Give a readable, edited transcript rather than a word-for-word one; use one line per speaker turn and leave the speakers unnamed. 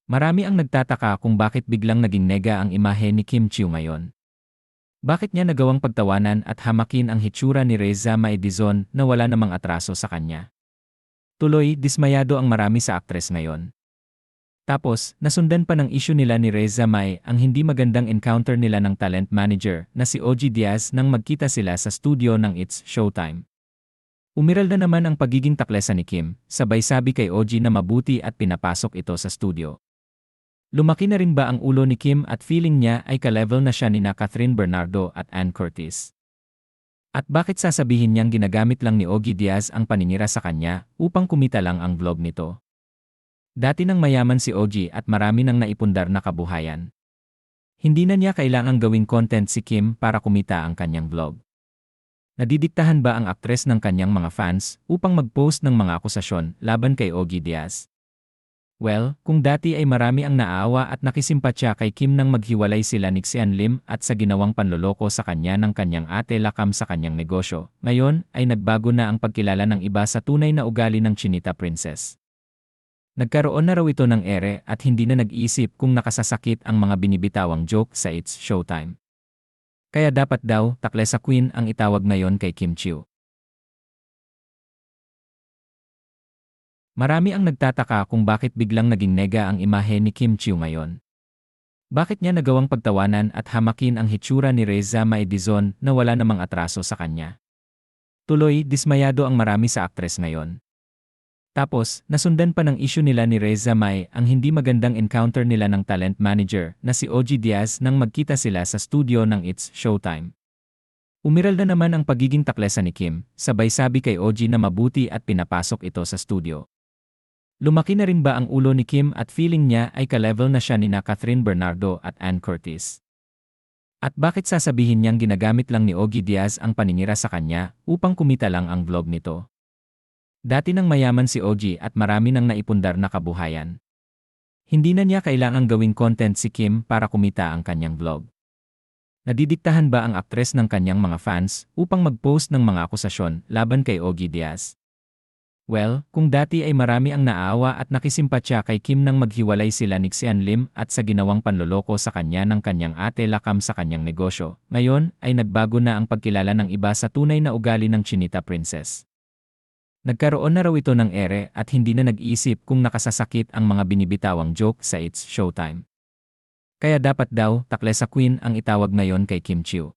Marami ang nagtataka kung bakit biglang naging nega ang imahe ni Kim Chiu ngayon. Bakit niya nagawang pagtawanan at hamakin ang hitsura ni Reza Maedizon na wala namang atraso sa kanya? Tuloy, dismayado ang marami sa aktres ngayon. Tapos, nasundan pa ng issue nila ni Reza Mae ang hindi magandang encounter nila ng talent manager na si OG Diaz nang magkita sila sa studio ng It's Showtime. Umiral na naman ang pagiging taklesa ni Kim, sabay sabi kay OG na mabuti at pinapasok ito sa studio. Lumaki na rin ba ang ulo ni Kim at feeling niya ay ka-level na siya nina Catherine Bernardo at Ann Curtis? At bakit sasabihin niyang ginagamit lang ni OG Diaz ang paninira sa kanya upang kumita lang ang vlog nito? Dati nang mayaman si OG at marami nang naipundar na kabuhayan. Hindi na niya kailangang gawing content si Kim para kumita ang kanyang vlog. Nadidiktahan ba ang aktres ng kanyang mga fans upang mag-post ng mga akusasyon laban kay OG Diaz? Well, kung dati ay marami ang naaawa at nakisimpatya kay Kim nang maghiwalay sila ni Xian Lim at sa ginawang panloloko sa kanya ng kanyang ate Lakam sa kanyang negosyo, ngayon ay nagbago na ang pagkilala ng iba sa tunay na ugali ng Chinita Princess. Nagkaroon na raw ito ng ere at hindi na nag-iisip kung nakasasakit ang mga binibitawang joke sa It's Showtime. Kaya dapat daw, taklesa queen ang itawag ngayon kay Kim Chiu. Marami ang nagtataka kung bakit biglang naging nega ang imahe ni Kim Chiu ngayon. Bakit niya nagawang pagtawanan at hamakin ang hitsura ni Reza Maedizon na wala namang atraso sa kanya? Tuloy, dismayado ang marami sa aktres ngayon. Tapos, nasundan pa ng issue nila ni Reza Mae ang hindi magandang encounter nila ng talent manager na si OG Diaz nang magkita sila sa studio ng It's Showtime. Umiral na naman ang pagiging taklesa ni Kim, sabay sabi kay OG na mabuti at pinapasok ito sa studio. Lumaki na rin ba ang ulo ni Kim at feeling niya ay ka-level na siya nina Catherine Bernardo at Ann Curtis? At bakit sasabihin niyang ginagamit lang ni OG Diaz ang paninira sa kanya upang kumita lang ang vlog nito? Dati nang mayaman si OG at marami nang naipundar na kabuhayan. Hindi na niya kailangang gawing content si Kim para kumita ang kanyang vlog. Nadidiktahan ba ang aktres ng kanyang mga fans upang mag-post ng mga akusasyon laban kay OG Diaz? Well, kung dati ay marami ang naaawa at nakisimpatya kay Kim nang maghiwalay sila ni Xian Lim at sa ginawang panloloko sa kanya ng kanyang ate Lakam sa kanyang negosyo, ngayon ay nagbago na ang pagkilala ng iba sa tunay na ugali ng Chinita Princess. Nagkaroon na raw ito ng ere at hindi na nag-iisip kung nakasasakit ang mga binibitawang joke sa It's Showtime. Kaya dapat daw, taklesa queen ang itawag ngayon kay Kim Chiu.